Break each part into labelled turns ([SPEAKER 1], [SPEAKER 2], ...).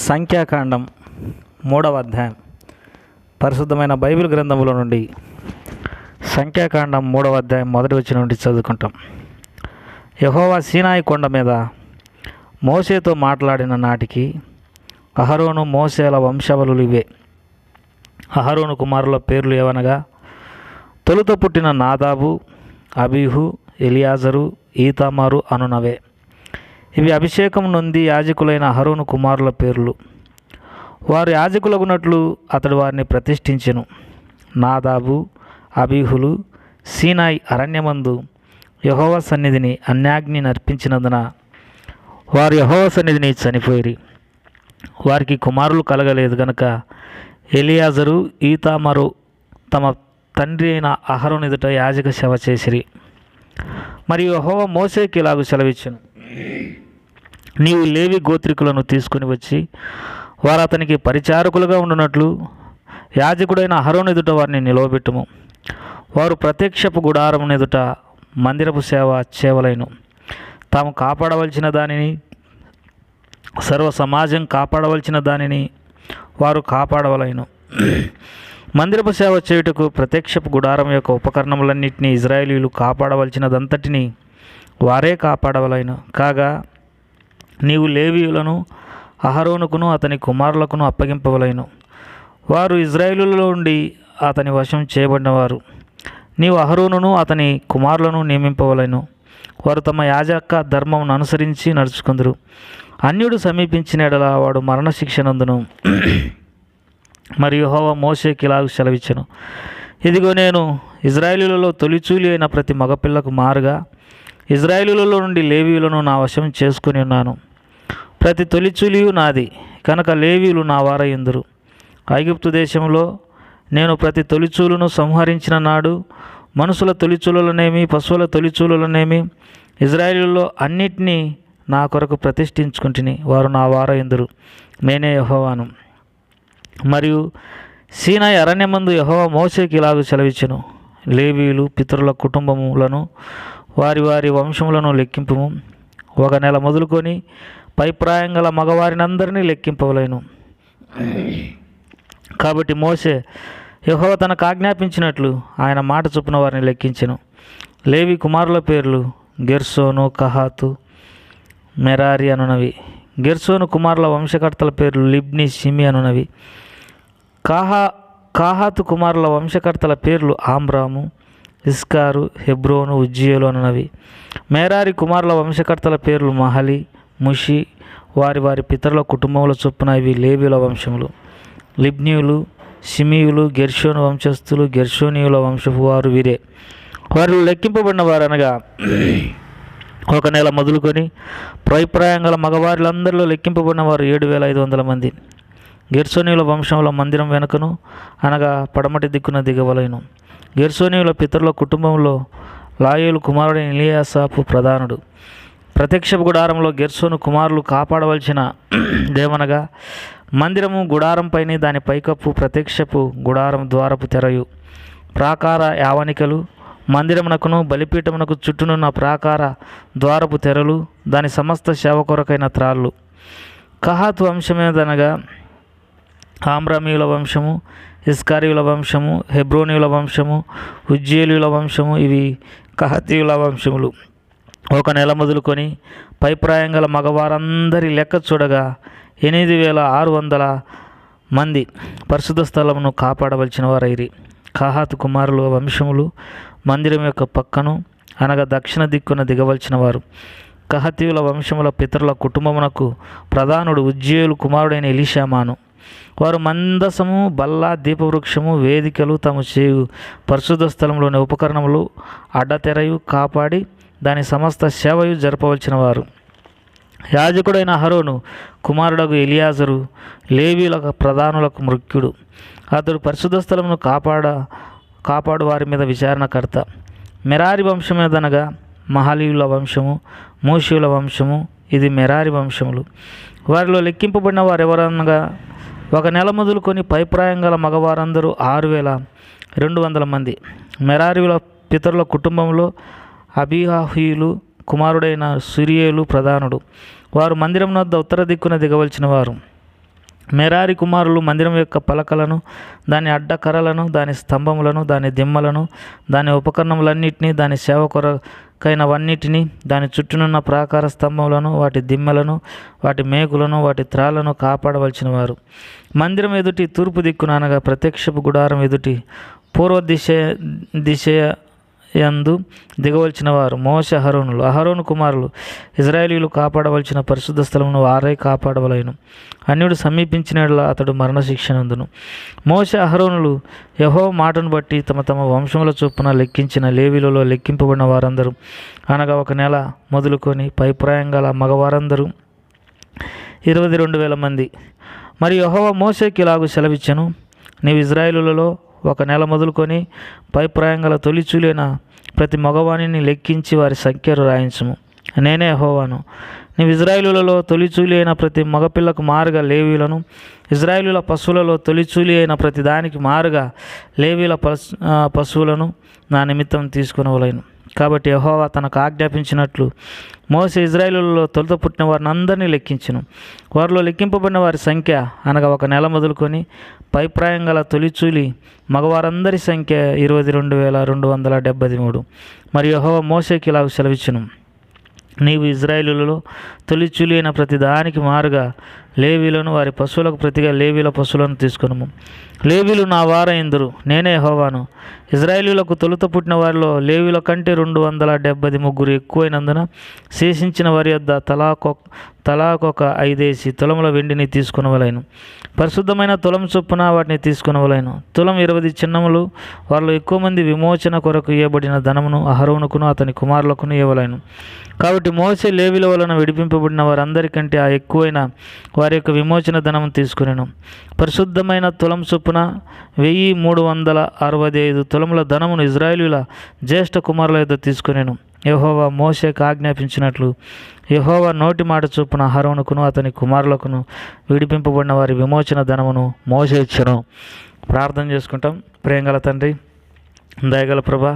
[SPEAKER 1] సంఖ్యాకాండం 3వ అధ్యాయం. పరిశుద్ధమైన బైబిల్ గ్రంథములో నుండి సంఖ్యాకాండం 3వ అధ్యాయం మొదటి వచనం నుండి చదువుకుంటాం. యెహోవా సీనాయి కొండ మీద మోషేతో మాట్లాడిన నాటికి అహరోను మోషేల వంశావళులు ఇవే. అహరోను కుమారుల పేర్లు ఏవనగా, తొలుత పుట్టిన నాదాబు, అబీహు, ఎలియాజరు, ఈతామారు అనునవే. ఇవి అభిషేకం నొంది యాజకులైన అహరోను కుమారుల పేర్లు. వారు యాజకులగునట్లు అతడు వారిని ప్రతిష్ఠించెను. నాదాబు, అబీహులు సీనాయి అరణ్యమందు యెహోవా సన్నిధిని అన్యాగ్ని నర్పించినందున వారు యెహోవా సన్నిధిని చనిపోయిరి. వారికి కుమారులు కలగలేదు గనుక ఎలియాజరు, ఈతామారు తమ తండ్రి అయిన అహరోను ఎదుట యాజక సేవ చేసిరి. మరియు యెహోవా మోషేకి ఇలాగు సెలవిచ్చెను, నీవు లేవి గోత్రికులను తీసుకుని వచ్చి వారు అతనికి పరిచారకులుగా ఉండునట్లు యాజకుడైన అహరోను ఎదుట వారిని నిలవబెట్టుము. వారు ప్రత్యక్షపు గుడారం ఎదుట మందిరపు సేవ చేయవలెను. తాము కాపాడవలసిన దానిని, సర్వ సమాజం కాపాడవలసిన దానిని వారు కాపాడవలెను. మందిరపు సేవ చేయుటకు ప్రత్యక్షపు గుడారం యొక్క ఉపకరణములన్నింటినీ ఇజ్రాయేలీయులు కాపాడవలసినదంతటిని వారే కాపాడవలెను. కాగా నీవు లేవీయులను అహరోనుకును అతని కుమారులకును అప్పగింపవలెను. వారు ఇజ్రాయేలులో నుండి అతని వశం చేయబడినవారు. నీవు అహరోనును అతని కుమారులను నియమింపవలెను. వారు తమ యాజక ధర్మమును అనుసరించి నడుచుకుందరు. అన్యుడు సమీపించిన ఎడల వాడు మరణశిక్ష నందును. మరియు యెహోవా మోషేకి ఇలాగు సెలవిచ్చెను, ఇదిగో నేను ఇజ్రాయేలులలో తొలిచూలి అయిన ప్రతి మగపిల్లకు మారుగా ఇజ్రాయేలులలో నుండి లేవీయులను నా వశం చేసుకుని ఉన్నాను. ప్రతి తొలిచూలియు నాది కనుక లేవీయులు నా వారయ్యుందురు. ఐగుప్తు దేశంలో నేను ప్రతి తొలిచూలును సంహరించిన నాడు మనుషుల తొలిచూలనేమి పశువుల తొలిచూలనేమి ఇజ్రాయేలులో అన్నిటినీ నా కొరకు ప్రతిష్ఠించుకుంటుని. వారు నా వారయ్యుందురు. నేనే యెహోవాను. మరియు సీనాయి అరణ్యమందు యెహోవా మోషేకి ఇలాగు సెలవిచ్చెను, లేవీయులు పితరుల కుటుంబములను వారి వారి వంశములను లెక్కింపుము. 1 నెల మొదలుకొని పైప్రాయం గల మగవారినందరినీ లెక్కింపవలెను. కాబట్టి మోషే యెహోవా తనకు ఆజ్ఞాపించినట్లు ఆయన మాట చొప్పున వారిని లెక్కించెను. లేవి కుమారుల పేర్లు గెర్షోను, కహాతు, మెరారి అనునవి. గెర్షోను కుమారుల వంశకర్తల పేర్లు లిబ్ని, షిమి అనునవి. కాహాతు కుమారుల వంశకర్తల పేర్లు ఆమ్రాము, ఇస్కారు, హెబ్రోను, ఉజ్జీయేలు అనునవి. మేరారి కుమారుల వంశకర్తల పేర్లు మహలి, ముషి. వారి వారి పితరుల కుటుంబముల చొప్పున ఇవి లేవీయుల వంశములు. లిబ్నీయులు, షిమీయులు గెర్షోను వంశస్థులు. గెర్షోనీయుల వంశపు వారు వీరే. వారు లెక్కింపబడిన వారు అనగా 1 నెల మొదలుకొని ప్రైప్రాయం గల మగవారిలందరిలో లెక్కింపబడిన వారు 7,500 మంది. గెర్షోనీయుల వంశంలో మందిరం వెనుకను అనగా పడమటి దిక్కున దిగవలెను. గెర్షోనీయుల పితరుల కుటుంబంలో లాయేలు కుమారుడైన ఎలియాసాపు ప్రధానుడు. ప్రత్యక్షపు గుడారంలో గెర్షోను కుమారులు కాపాడవలసిన దేవనగా మందిరము గుడారంపైనే దాని పైకప్పు, ప్రత్యక్షపు గుడారం ద్వారపు తెరయు, ప్రాకార యావనికలు, మందిరమునకును బలిపీఠమునకు చుట్టూనున్న ప్రాకార ద్వారపు తెరలు, దాని సమస్త సేవ కొరకైన త్రాళ్ళు. కహాతు వంశమేదనగా ఆమ్రామీయుల వంశము, ఇస్కారీయుల వంశము, హెబ్రోనీయుల వంశము, ఉజ్జీయేలీయుల వంశము. ఇవి కహాతీయుల వంశములు. 1 నెల మొదలుకొని పైప్రాయం గల మగవారందరి లెక్క చూడగా 8,600 మంది పరిశుద్ధ స్థలమును కాపాడవలసిన వారైరి. కహాతు కుమారుల వంశములు మందిరం యొక్క పక్కను అనగా దక్షిణ దిక్కున దిగవలసిన వారు. కహాతీయుల వంశముల పితరుల కుటుంబమునకు ప్రధానుడు ఉజ్జీయేలు కుమారుడైన ఎలీషామాను. వారు మందసము, బల్ల, దీపవృక్షము, వేదికలు, తాము చేయు పరిశుద్ధ స్థలంలోని ఉపకరణములు, అడ్డతెరయు కాపాడి దాని సమస్త సేవయు జరపవలసిన వారు. యాజకుడైన అహరోను కుమారుడగు ఎలియాజరు లేవీయుల ప్రధానులకు ముఖ్యుడు. అతడు పరిశుద్ధ స్థలమును కాపాడు వారి మీద విచారణకర్త. మెరారి వంశమేదనగా మహలీయుల వంశము, మూషీయుల వంశము. ఇది మెరారి వంశములు. వారిలో లెక్కింపబడిన వారు ఎవరనగా 1 నెల మొదలుకొని పైప్రాయం గల మగవారందరూ 6,200 మంది. మెరారీల పితరుల కుటుంబంలో అబీహాహీయులు కుమారుడైన సురియేలు ప్రధానుడు. వారు మందిరం వద్ద ఉత్తర దిక్కున దిగవలసిన వారు. మెరారి కుమారులు మందిరం యొక్క పలకలను, దాని అడ్డకర్రలను, దాని స్తంభములను, దాని దిమ్మలను, దాని ఉపకరణములన్నిటినీ, దాని సేవ కొరకైనవన్నిటినీ, దాని చుట్టూనున్న ప్రాకార స్తంభములను, వాటి దిమ్మలను, వాటి మేకులను, వాటి త్రాళ్లను కాపాడవలసిన వారు. మందిరం ఎదుటి తూర్పు దిక్కున అనగా ప్రత్యక్షపు గుడారం ఎదుటి పూర్వ దిశ యందు దిగవలసిన వారు మోషే అహరోనులు. అహరోను కుమారులు ఇజ్రాయేలీయులు కాపాడవలసిన పరిశుద్ధ స్థలమును వారే కాపాడవలెను. అన్యుడు సమీపించిన అతడు మరణశిక్షనందును. మోషే అహరోనులు యెహోవా మాటను బట్టి తమ తమ వంశముల చొప్పున లెక్కించిన లేవీలలో లెక్కింపబడిన వారందరూ, అనగా 1 నెల మొదలుకొని పైప్రాయం గల మగవారందరూ 22,000 మంది. మరియు యెహోవా మోషేకి ఇలాగు సెలవిచ్చెను, నీవు ఇజ్రాయేలులలో 1 నెల మొదలుకొని పైప్రాయం గల తొలిచూలైన ప్రతి మగవాణిని లెక్కించి వారి సంఖ్యను రాయించుము. నేనే యెహోవాను. నీవు ఇజ్రాయేలులలో తొలిచూలి అయిన ప్రతి మగపిల్లకు మారుగా లేవీలను, ఇజ్రాయేలుల పశువులలో తొలిచూలి అయిన ప్రతి దానికి మారుగా లేవీల పశువులను నా నిమిత్తం తీసుకునవలెను. కాబట్టి యెహోవా తనకు ఆజ్ఞాపించినట్లు మోషే ఇజ్రాయేలులలో తొలుత పుట్టిన వారిని అందరినీ లెక్కించెను. వారిలో లెక్కింపబడిన వారి సంఖ్య అనగా 1 నెల మొదలుకొని పైప్రాయం గల తొలిచూలి మగవారందరి సంఖ్య 22,273. మరియు యెహోవా మోషేకి ఇలాగ సెలవిచ్చెను, నీవు ఇజ్రాయేలులలో తొలిచూలి అయిన ప్రతి దానికి మారుగా లేవీలను, వారి పశువులకు ప్రతిగా లేవీల పశువులను తీసుకొనుము. లేవీలు నా వారైందురు, నేనే యెహోవాను. ఇజ్రాయేలీయులకు తొలుత పుట్టిన వారిలో లేవీల కంటే 273 ఎక్కువైనందున శేషించిన వారి యొద్ద తలాకొక 5 తులముల వెండిని తీసుకునవలెను. పరిశుద్ధమైన తులం చొప్పున వాటిని తీసుకునవలెను. తులం 20 చిన్నములు. వారిలో ఎక్కువ మంది విమోచన కొరకు ఇవ్వబడిన ధనమును అహరోనుకును అతని కుమారులకును ఇవ్వలేను. కాబట్టి మోషే లేవీల వలన విడిపింపబడిన వారందరికంటే ఆ ఎక్కువైన వారి యొక్క విమోచన ధనము తీసుకునేను. పరిశుద్ధమైన తులం చొప్పున 1,365 తులముల ధనమును ఇజ్రాయేలీయుల జ్యేష్ఠ కుమారుల యొద్ద తీసుకునేను. యెహోవా మోషేకు ఆజ్ఞాపించినట్లు యెహోవా నోటి మాట చొప్పున అహరోనుకును అతని కుమారులకును విడిపింపబడిన వారి విమోచన ధనమును మోషే ఇచ్చెను. ప్రార్థన చేసుకుంటాం. ప్రేమగల తండ్రి, దయగల ప్రభా,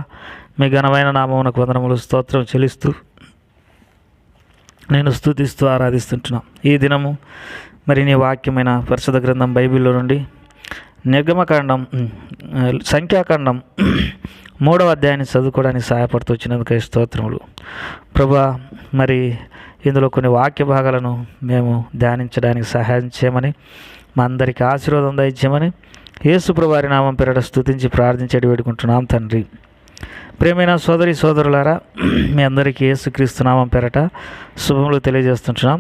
[SPEAKER 1] మీ ఘనమైన నామమునకు వందనములు, స్తోత్రం చెల్లిస్తూ నేను స్తుతిస్తూ ఆరాధిస్తుంటున్నాం. ఈ దినము మరి నీ వాక్యమైన పరిశుద్ధ గ్రంథం బైబిల్లో నుండి నిర్గమకాండం సంఖ్యాకాండం 3వ అధ్యాయాన్ని చదువుకోవడానికి సహాయపడుతూ వచ్చినందుకు స్తోత్రములు ప్రభా. మరి ఇందులో కొన్ని వాక్య భాగాలను మేము ధ్యానించడానికి సహాయం చేయమని, మా అందరికీ ఆశీర్వాదం దయచేయమని యేసు ప్రభువారి నామం పేరట స్తుతించి ప్రార్థించేటి వేడుకుంటున్నాం తండ్రి. ప్రియమైన సోదరి సోదరులారా, మీ అందరికీ యేసుక్రీస్తు నామం పేరట శుభములు తెలియజేస్తుంటున్నాం.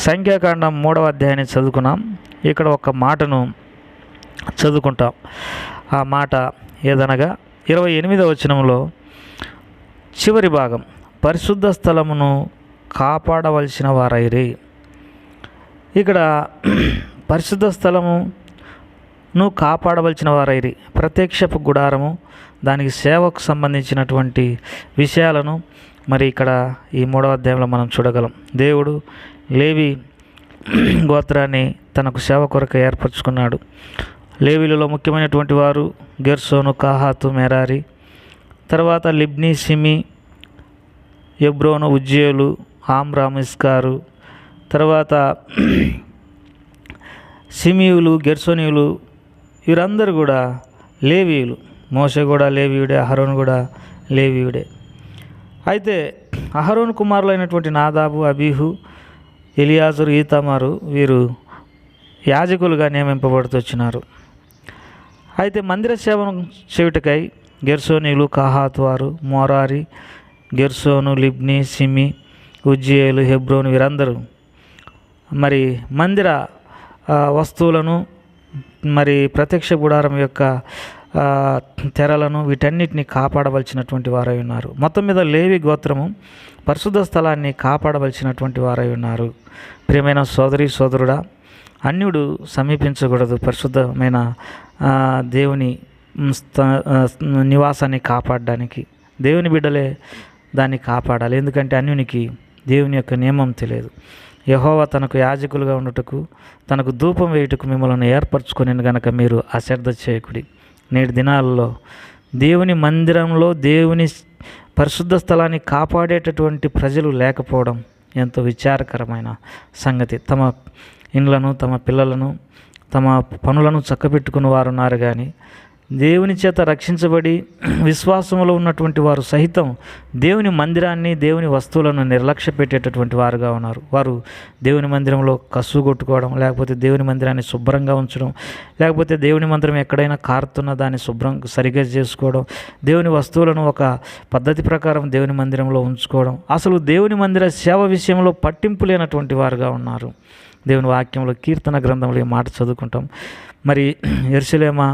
[SPEAKER 1] సంఖ్యాకాండం 3వ అధ్యాయాన్ని చదువుకున్నాం. ఇక్కడ ఒక మాటను చదువుకుంటాం. ఆ మాట ఏదనగా 28వ వచనంలో చివరి భాగం, పరిశుద్ధ స్థలమును కాపాడవలసిన వారైరి. ఇక్కడ పరిశుద్ధ స్థలమును కాపాడవలసిన వారైరి, ప్రత్యక్షపు గుడారము, దానికి సేవకు సంబంధించినటువంటి విషయాలను మరి ఇక్కడ ఈ 3వ అధ్యాయంలో మనం చూడగలం. దేవుడు లేవి గోత్రాన్ని తనకు సేవ కొరకు ఏర్పరచుకున్నాడు. లేవీలలో ముఖ్యమైనటువంటి వారు గెర్షోను, కహాతు, మెరారి, తర్వాత లిబ్నీ, షిమి, హెబ్రోను, ఉజ్జీయేలు, ఆమ్రాము, ఇస్కారు, తర్వాత షిమీయులు, గెర్షోనీయులు, వీరందరూ కూడా లేవీయులు. మోషే కూడా లేవీయుడే, అహరోను కూడా లేవీయుడే. అయితే అహరోను కుమారులైనటువంటి నాదాబు, అబీహు, ఎలియాజరు, ఈతామారు వీరు యాజకులుగా నియమింపబడుతొచ్చినారు. అయితే మందిర సేవను చేయుటకై గెర్షోనీయులు, కహాతు వారు, మోరారి, గెర్షోను, లిబ్నీ, షిమి, ఉజ్జీయేలు, హెబ్రోను వీరందరూ మరి మందిర వస్తువులను, మరి ప్రత్యక్ష గుడారం యొక్క తెరలను, వీటన్నిటిని కాపాడవలసినటువంటి వారై ఉన్నారు. మొత్తం మీద లేవి గోత్రము పరిశుద్ధ స్థలాన్ని కాపాడవలసినటువంటి వారై ఉన్నారు. ప్రియమైన సోదరి సోదరుడా, అన్యుడు సమీపించకూడదు పరిశుద్ధమైన దేవుని నివాసాన్ని కాపాడడానికి. దేవుని బిడ్డలే దాన్ని కాపాడాలి. ఎందుకంటే అన్యునికి దేవుని యొక్క నియమం తెలియదు. యెహోవా తనకు యాజకులుగా ఉండుటకు, తనకు ధూపం వేయుటకు మిమ్మల్ని ఏర్పరచుకొని గనక మీరు అశ్రద్ధ చేయకుడి. నేటి దినాల్లో దేవుని మందిరంలో దేవుని పరిశుద్ధ స్థలాన్ని కాపాడేటటువంటి ప్రజలు లేకపోవడం ఎంతో విచారకరమైన సంగతి. తమ ఇండ్లను, తమ పిల్లలను, తమ పనులను చక్కబెట్టుకుని వారు ఉన్నారు, కానీ దేవుని చేత రక్షించబడి విశ్వాసంలో ఉన్నటువంటి వారు సహితం దేవుని మందిరాన్ని, దేవుని వస్తువులను నిర్లక్ష్య పెట్టేటటువంటి వారుగా ఉన్నారు. వారు దేవుని మందిరంలో కసువు కొట్టుకోవడం, లేకపోతే దేవుని మందిరాన్ని శుభ్రంగా ఉంచడం, లేకపోతే దేవుని మందిరం ఎక్కడైనా కారుతున్న దాన్ని సరిగ్గా చేసుకోవడం, దేవుని వస్తువులను ఒక పద్ధతి ప్రకారం దేవుని మందిరంలో ఉంచుకోవడం, అసలు దేవుని మందిర సేవ విషయంలో పట్టింపు లేనటువంటి వారుగా ఉన్నారు. దేవుని వాక్యంలో కీర్తన గ్రంథంలో ఈ మాట చదువుకుంటాం. మరి యెరూషలేమా,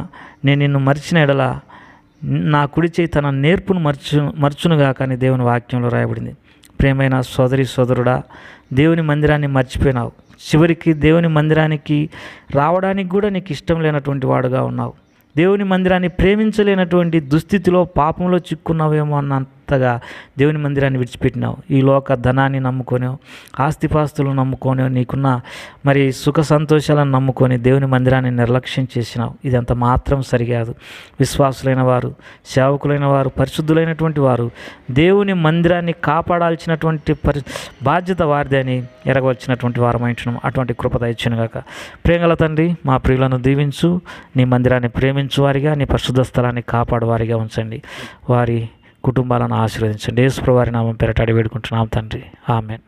[SPEAKER 1] నేను నిన్ను మరిచిన ఎడల నా కుడి చేయి తన నేర్పును మర్చునుగా కానీ దేవుని వాక్యంలో రాయబడింది. ప్రియమైన సోదరి సోదరుడా, దేవుని మందిరాన్ని మర్చిపోయినావు. చివరికి దేవుని మందిరానికి రావడానికి కూడా నీకు ఇష్టం లేనటువంటి వాడుగా ఉన్నావు. దేవుని మందిరాన్ని ప్రేమించలేనటువంటి దుస్థితిలో, పాపంలో చిక్కున్నావేమో అన్నంతగా దేవుని మందిరాన్ని విడిచిపెట్టినావు. ఈ లోక ధనాన్ని నమ్ముకొనో, ఆస్తిపాస్తులు నమ్ముకొనో, నీకున్న మరి సుఖ సంతోషాలను నమ్ముకొని దేవుని మందిరాన్ని నిర్లక్ష్యం చేసినావు. ఇదంత మాత్రం సరికాదు. విశ్వాసులైన వారు, సేవకులైన వారు, పరిశుద్ధులైనటువంటి వారు దేవుని మందిరాన్ని కాపాడాల్సినటువంటి బాధ్యత వారిదే అని ఎరగవలసినటువంటి వారమైంటున్నాం. అటువంటి కృప దయచేయునుగాక. ప్రేమగల తండ్రి, మా ప్రియులను దీవించు. నీ మందిరాన్ని ప్రేమించు వారిగా, నీ పరిశుద్ధ స్థలాన్ని కాపాడువారిగా ఉంచండి. వారి కుటుంబాలను ఆశీర్వదించండి. యేసు ప్రభువు వారి నామం పేరట అడిగి వేడుకుంటున్నాం తండ్రి. ఆమేన్.